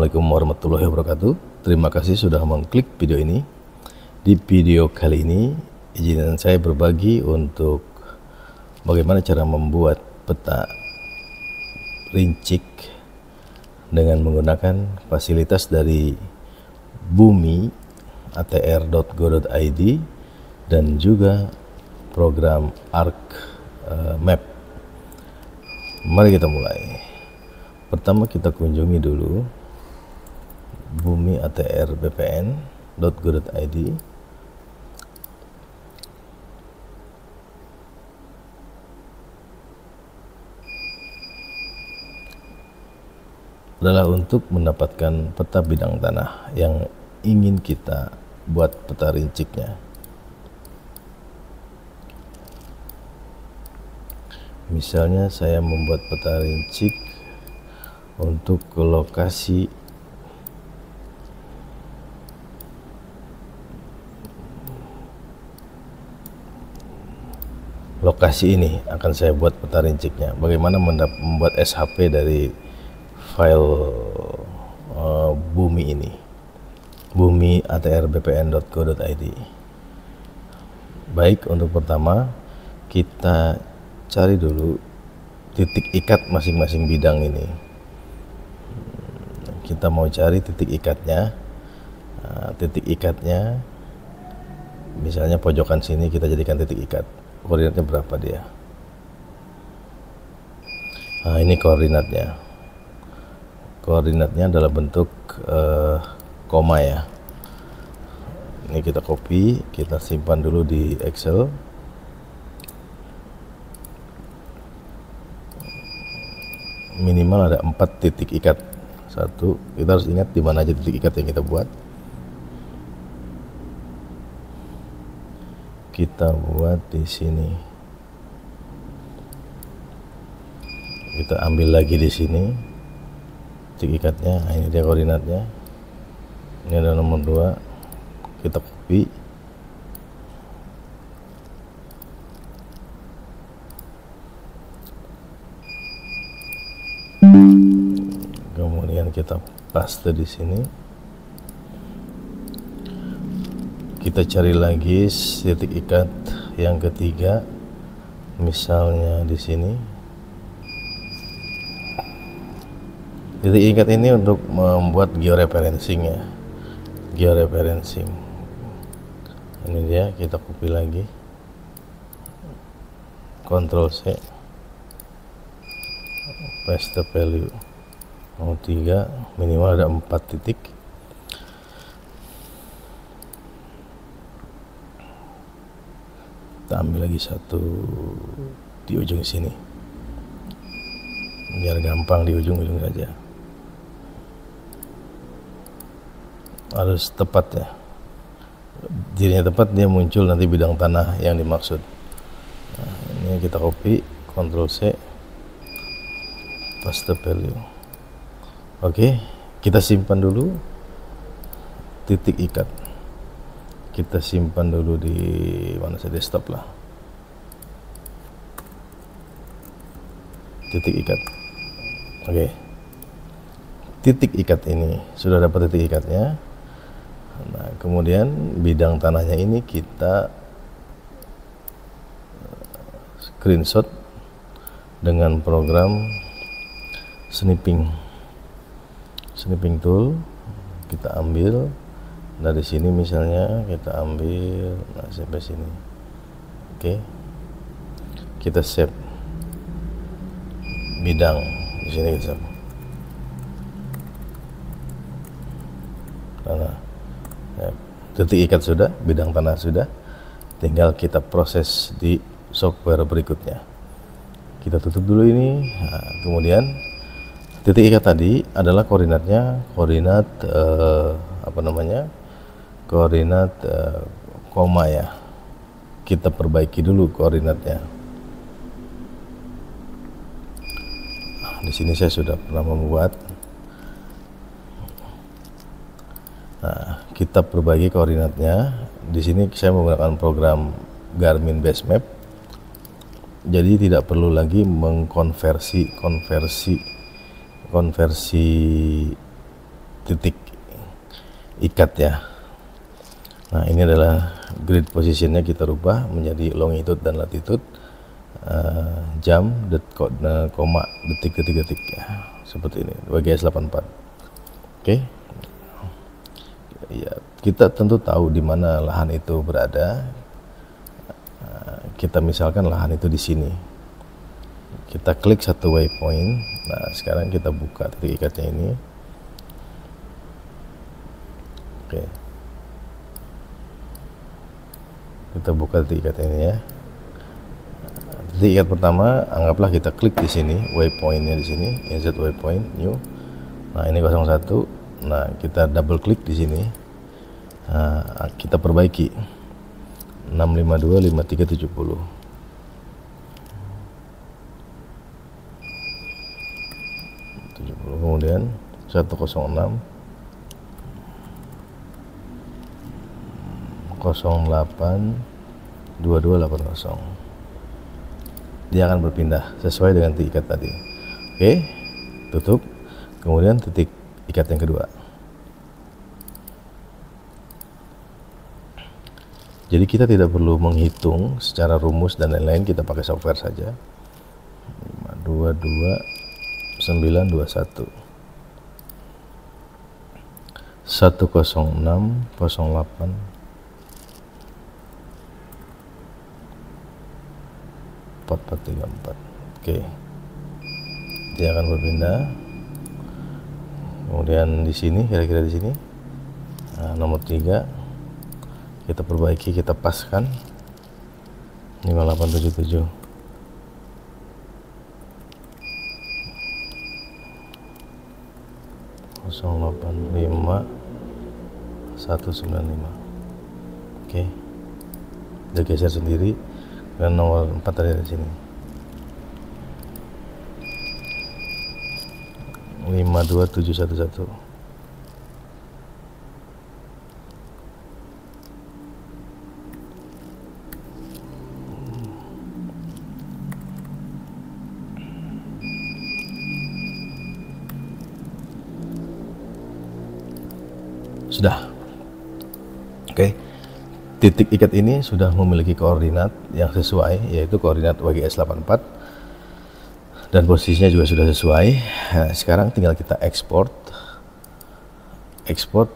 Assalamualaikum warahmatullahi wabarakatuh. Terima kasih sudah mengklik video ini. Di video kali ini, izinkan saya berbagi untuk bagaimana cara membuat peta rincik dengan menggunakan fasilitas dari Bumi atr.go.id dan juga program ArcMap. Mari kita mulai. Pertama kita kunjungi dulu Bumi atr.bpn.go.id. Adalah untuk mendapatkan peta bidang tanah yang ingin kita buat peta rinciknya. Misalnya saya membuat peta rincik untuk lokasi ini akan saya buat peta rinciknya. Bagaimana membuat SHP dari file Bumi ini, Bumi atr.bpn.go.id. Baik, untuk pertama kita cari dulu titik ikat masing-masing bidang ini. Kita mau cari titik ikatnya. Titik ikatnya misalnya pojokan sini kita jadikan titik ikat. Koordinatnya berapa dia? Nah, ini koordinatnya. Koordinatnya adalah bentuk koma ya. Ini kita copy, kita simpan dulu di Excel. Minimal ada 4 titik ikat. Satu, kita harus ingat di mana aja titik ikat yang kita buat. Kita buat di sini. Kita ambil lagi di sini titik ikatnya. Nah, ini dia koordinatnya. Ini ada nomor 2. Kita copy. Kemudian kita paste di sini. Kita cari lagi titik ikat yang ketiga, misalnya di sini. Titik ikat ini untuk membuat georeferencing ya, georeferencing. Ini dia, kita copy lagi, Ctrl C, paste value. Mau 3, minimal ada 4 titik. Kita ambil lagi satu di ujung sini, biar gampang di ujung-ujung saja. Harus tepat ya. Jadinya tepat dia muncul nanti bidang tanah yang dimaksud. Nah, ini kita copy, Ctrl C, paste value. Oke, kita simpan dulu titik ikat. Kita simpan dulu di mana saja, desktop lah. Titik ikat. Oke. Titik ikat ini sudah dapat titik ikatnya. Nah, kemudian bidang tanahnya ini kita screenshot dengan program snipping tool. Kita ambil dari sini, misalnya kita ambil sampai sini. Oke, kita save bidang di sini. Kita tanah ya, titik ikat sudah, bidang tanah sudah, tinggal kita proses di software berikutnya. Kita tutup dulu ini. Nah, kemudian titik ikat tadi adalah koordinatnya, koordinat koordinat koma ya. Kita perbaiki dulu koordinatnya. Di sini saya sudah pernah membuat. Nah, kita perbaiki koordinatnya. Di sini saya menggunakan program Garmin Base Map. Jadi tidak perlu lagi mengkonversi titik ikat ya. Nah, ini adalah grid positionnya, kita rubah menjadi longitude dan latitude, jam, koma, detik ya. Seperti ini, WGS 84. Oke. Ya, kita tentu tahu di mana lahan itu berada. Kita misalkan lahan itu di sini. Kita klik satu waypoint. Nah, sekarang kita buka titik ikatnya ini. Oke. Kita buka titik ikat ini ya. Titik ikat pertama, anggaplah kita klik di sini, waypointnya di sini, insert waypoint, new. Nah, ini 01. Nah, kita double klik di sini. Nah, kita perbaiki 652 5370. Kemudian 106 08 2280. Dia akan berpindah sesuai dengan titik ikat tadi. Oke, tutup. Kemudian titik ikat yang kedua. Jadi kita tidak perlu menghitung secara rumus dan lain-lain, kita pakai software saja. 522 921 106 08 4434. Oke, dia akan berpindah. Kemudian di sini, kira-kira di sini, nah, nomor 3 kita perbaiki, kita paskan 5877. (085 195). Oke, dia geser sendiri. Dan nomor 4 tadi di sini. 52711. Sudah. Oke. Titik ikat ini sudah memiliki koordinat yang sesuai, yaitu koordinat WGS 84, dan posisinya juga sudah sesuai. Nah, sekarang tinggal kita ekspor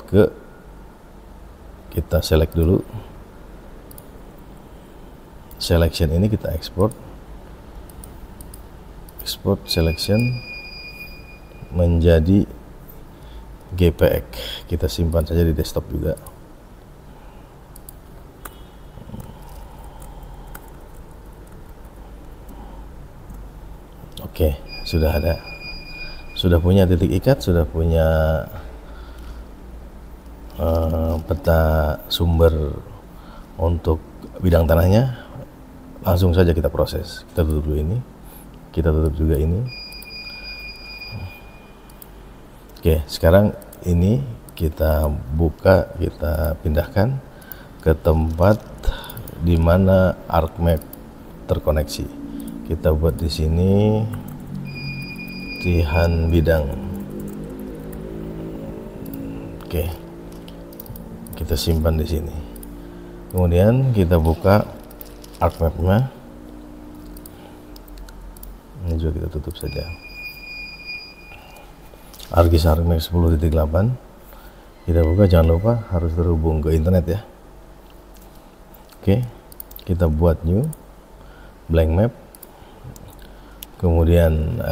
ke, kita select dulu, selection ini kita ekspor selection menjadi JPEG. Kita simpan saja di desktop juga. Oke, sudah ada, sudah punya titik ikat, sudah punya peta sumber untuk bidang tanahnya. Langsung saja kita proses. Kita tutup dulu ini, kita tutup juga ini. Oke, sekarang ini kita buka, kita pindahkan ke tempat di mana ArcMap terkoneksi. Kita buat di sini latihan bidang. Oke, kita simpan di sini. Kemudian kita buka ArcMap-nya. Ini juga kita tutup saja. ArcGIS ArcMap 10.8. Kita buka, jangan lupa harus terhubung ke internet ya. Oke, kita buat new blank map. Kemudian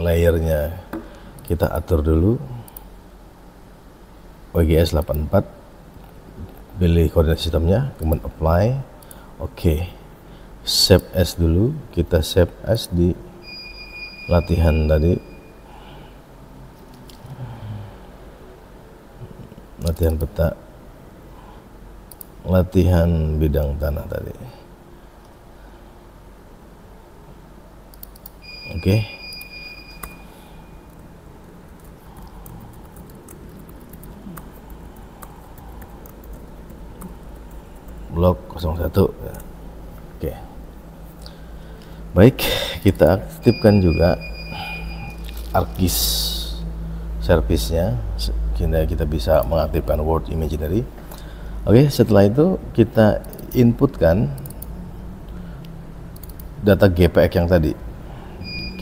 layernya kita atur dulu WGS 84, pilih koordinat sistemnya, kemudian apply. Oke, save as dulu, kita save as di latihan tadi, latihan peta, latihan bidang tanah tadi. Oke. Blok 01. Oke. Baik, kita aktifkan juga ArcGIS service-nya, kita bisa mengaktifkan Word Imaginary. Oke, setelah itu kita inputkan data GPX yang tadi.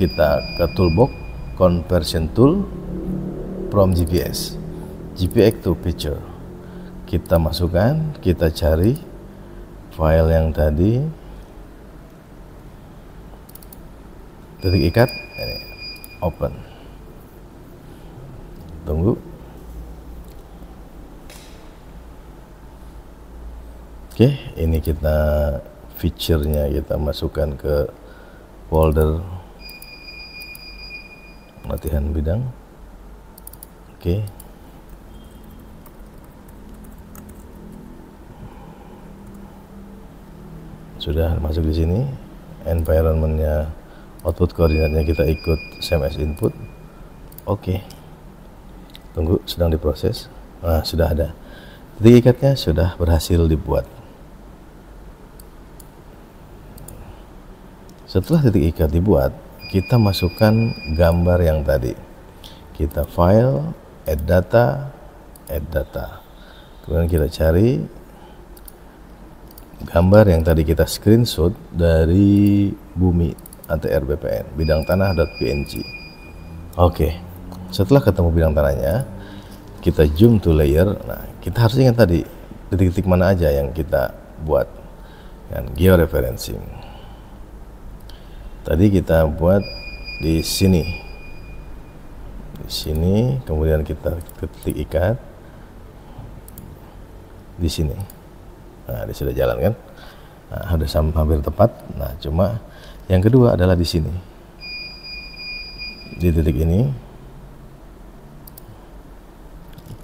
Kita ke toolbox, conversion tool from GPS to picture. Kita masukkan, kita cari file yang tadi, titik ikat, ini, open. Tunggu. Oke, ini kita feature-nya kita masukkan ke folder latihan bidang. Oke. Sudah masuk di sini. Environment-nya, output koordinatnya kita ikut same as input. Oke. Tunggu, sedang diproses. Nah, sudah ada. Titik ikatnya sudah berhasil dibuat. Setelah titik ikat dibuat, kita masukkan gambar yang tadi. Kita file, add data. Kemudian kita cari gambar yang tadi kita screenshot dari bumi ATR BPN, bidang tanah.png. Oke, setelah ketemu bidang tanahnya, kita zoom to layer. Nah, kita harus ingat tadi titik-titik mana aja yang kita buat dengan georeferencing. Tadi kita buat di sini, kemudian kita ketik ikat di sini. Nah, ini sudah jalan kan? Nah, hampir tepat. Nah, cuma yang kedua adalah di sini, di titik ini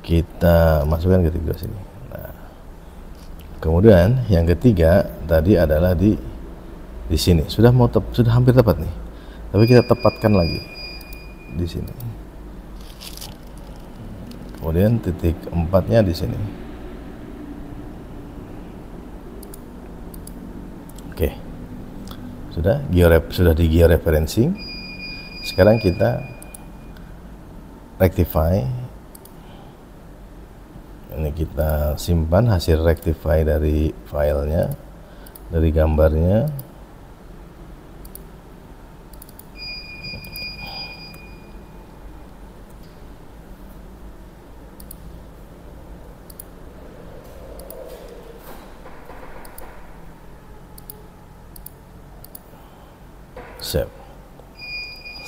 kita masukkan ke titik dua sini. Nah, kemudian yang ketiga tadi adalah di sini. Sudah hampir tepat nih, tapi kita tepatkan lagi di sini. Kemudian titik 4-nya di sini. Oke, sudah di georeferencing. Sekarang kita rectify. Ini kita simpan hasil rectify dari filenya, dari gambarnya.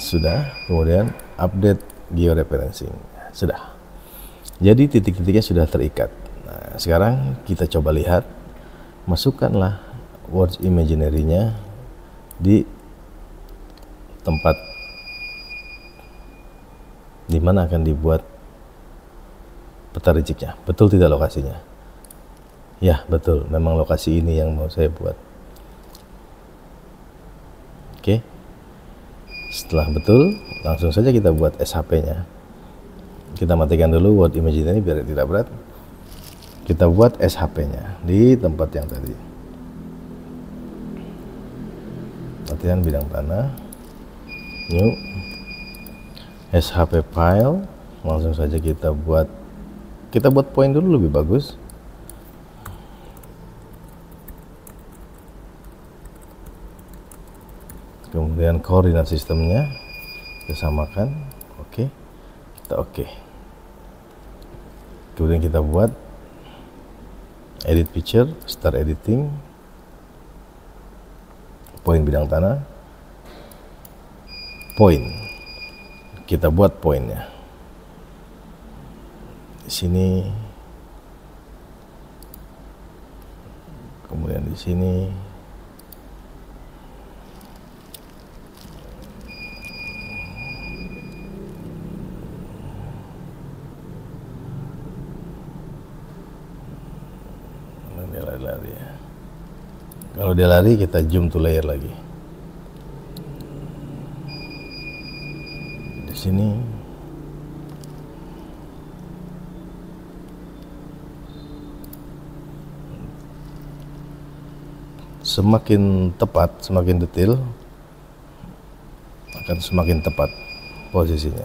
Sudah, kemudian update georeferencing. Sudah. Jadi titik-titiknya sudah terikat. Nah, sekarang kita coba lihat, masukkanlah Word Imaginary-nya di tempat di mana akan dibuat peta rejeknya. Betul tidak lokasinya? Ya, betul. Memang lokasi ini yang mau saya buat. Oke. Setelah betul, langsung saja kita buat SHP-nya. Kita matikan dulu Word Imaginary biar tidak berat. Kita buat SHP-nya di tempat yang tadi. Latihan bidang tanah. New. SHP file. Langsung saja kita buat point dulu lebih bagus. Kemudian koordinat sistemnya kita samakan. Oke. Kita oke. Kemudian kita buat edit picture, start editing, point bidang tanah, point. Kita buat pointnya di sini, kemudian di sini. Dia lari-lari ya. Kalau dia lari, kita zoom to layer lagi. Di sini. Semakin tepat, semakin detail, akan semakin tepat posisinya.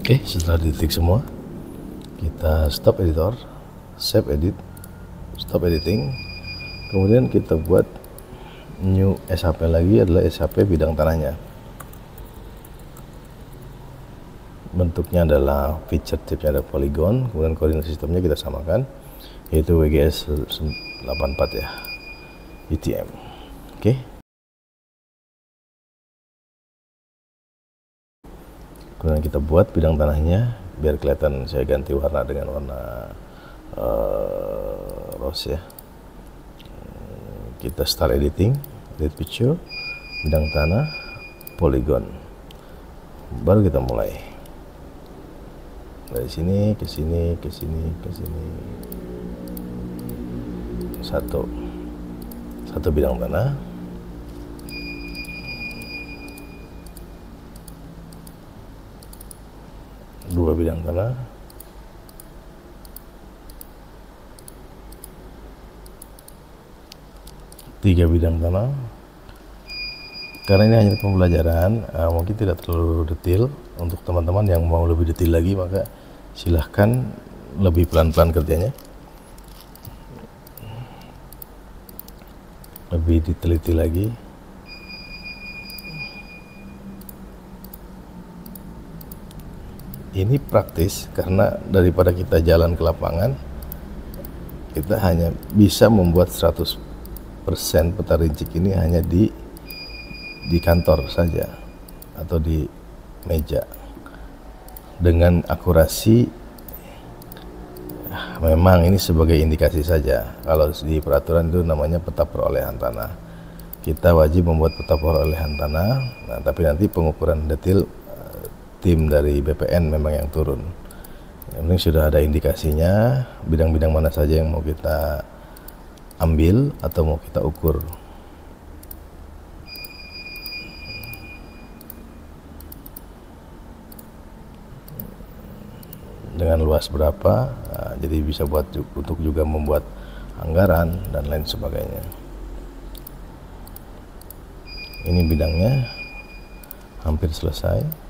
Oke, setelah dititik semua, kita stop editor, save edit, stop editing, kemudian kita buat new SHP lagi, adalah SHP bidang tanahnya. Bentuknya adalah feature type-nya ada polygon, kemudian koordinat sistemnya kita samakan, yaitu WGS 84 ya, UTM. Oke. Kemudian kita buat bidang tanahnya, biar kelihatan saya ganti warna dengan warna rose ya. Kita start editing, edit picture, bidang tanah, polygon. Baru kita mulai. Dari sini ke sini, ke sini, ke sini. Satu bidang tanah. Dua bidang tanah. Tiga bidang tanah. Karena ini hanya pembelajaran, mungkin tidak terlalu detail. Untuk teman-teman yang mau lebih detail lagi, maka silahkan lebih pelan-pelan kerjanya, lebih diteliti lagi. Ini praktis karena daripada kita jalan ke lapangan, kita hanya bisa membuat 100% peta rincik ini hanya di kantor saja atau di meja dengan akurasi. Memang ini sebagai indikasi saja. Kalau di peraturan itu namanya peta perolehan tanah. Kita wajib membuat peta perolehan tanah. Nah, tapi nanti pengukuran detail tim dari BPN memang yang turun. Yang penting sudah ada indikasinya, bidang-bidang mana saja yang mau kita ambil atau mau kita ukur. Dengan luas berapa, nah, jadi bisa buat untuk juga membuat anggaran dan lain sebagainya. Ini bidangnya hampir selesai.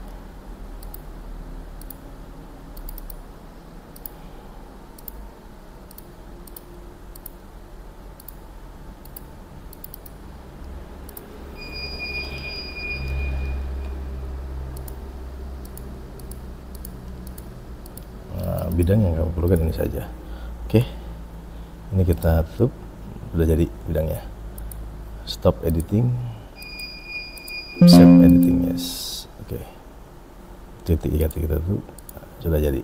Bidang yang kamu perlukan ini saja. Oke, ini kita tutup, sudah jadi bidangnya. Stop editing, save editing, yes. Oke, titik kita tutup, sudah jadi.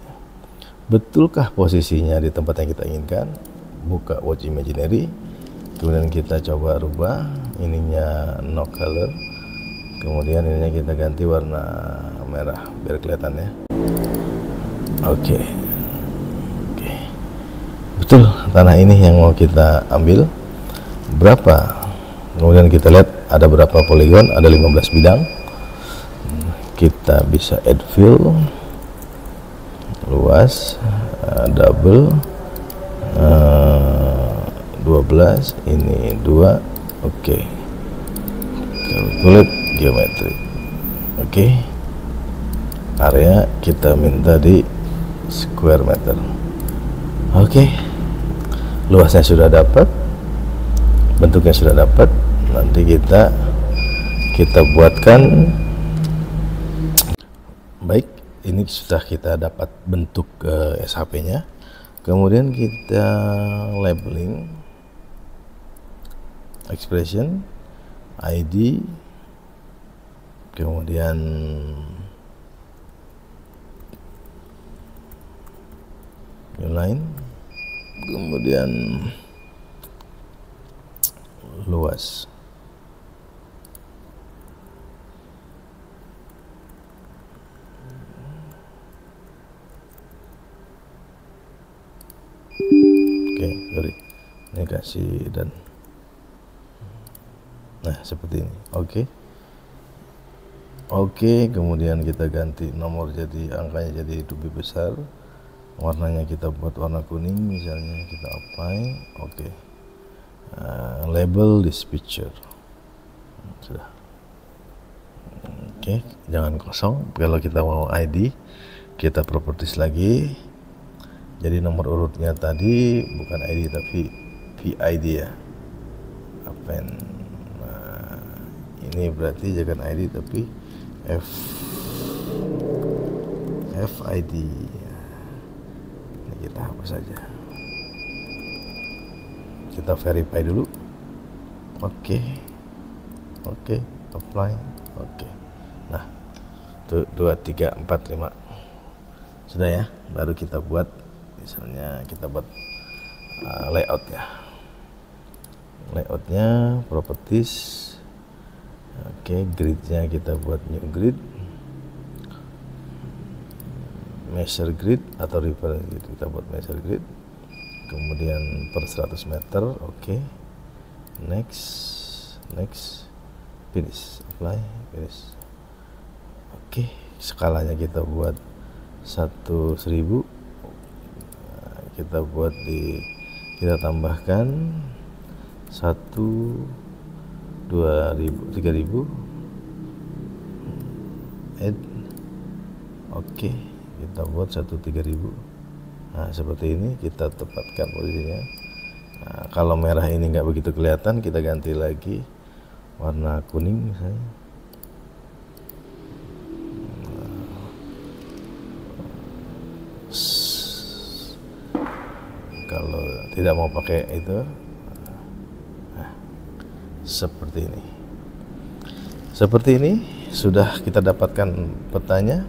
Betulkah posisinya di tempat yang kita inginkan? Buka watch imaginary, kemudian kita coba rubah ininya no color, kemudian ininya kita ganti warna merah biar kelihatan ya. Oke. Betul, tanah ini yang mau kita ambil berapa, kemudian kita lihat ada berapa poligon, ada 15 bidang. Kita bisa add fill, luas, double, 12, ini 2, oke. Calculate geometri, oke. Area kita minta di square meter, oke. Luasnya sudah dapat, bentuknya sudah dapat. Nanti kita buatkan. Baik, ini sudah kita dapat bentuk SHP-nya. Kemudian kita labeling, expression, ID, kemudian new line, kemudian luas. Oke, sorry, ini kasih dan nah seperti ini. Oke, kemudian kita ganti nomor jadi angkanya jadi lebih besar. Warnanya kita buat warna kuning, misalnya kita apply. Oke. Label this picture. Sudah. Oke, jangan kosong. Kalau kita mau ID, kita properties lagi. Jadi nomor urutnya tadi bukan ID tapi VID ya. Append. Nah, ini berarti jangan ID tapi FID. Ini kita hapus saja. Kita verify dulu. Oke, apply. Oke. Nah, 2, 3, 4, 5 sudah ya. Baru kita buat, misalnya kita buat layout ya. Layoutnya properties. Oke, gridnya kita buat new grid, measure grid atau reference grid. Kita buat measure grid, kemudian per 100 meter. Oke, next, finish, apply, finish. Oke, skalanya kita buat 1000. Kita buat kita tambahkan 1, 2000, 3000, add. Oke, kita buat 3000. Nah, seperti ini kita tempatkan posisinya. Nah, kalau merah ini nggak begitu kelihatan, kita ganti lagi warna kuning misalnya. Kalau tidak mau pakai itu, nah, seperti ini. Seperti ini sudah kita dapatkan petanya,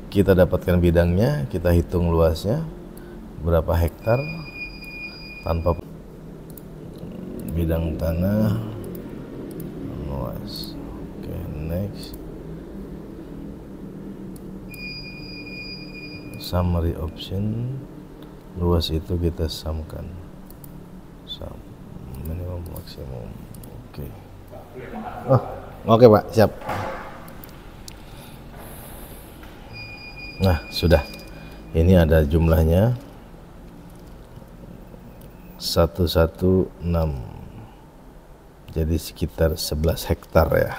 kita dapatkan bidangnya, kita hitung luasnya berapa hektar tanpa bidang tanah luas. Oke, next. Summary option, luas itu kita samkan, minimum maksimum. Oke. Oke Pak, siap. Nah, sudah. Ini ada jumlahnya 116. Jadi sekitar 11 hektar ya.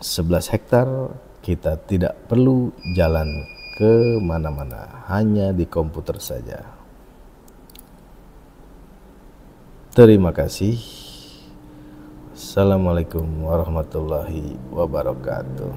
11 hektar kita tidak perlu jalan ke mana-mana, hanya di komputer saja. Terima kasih. Assalamualaikum warahmatullahi wabarakatuh.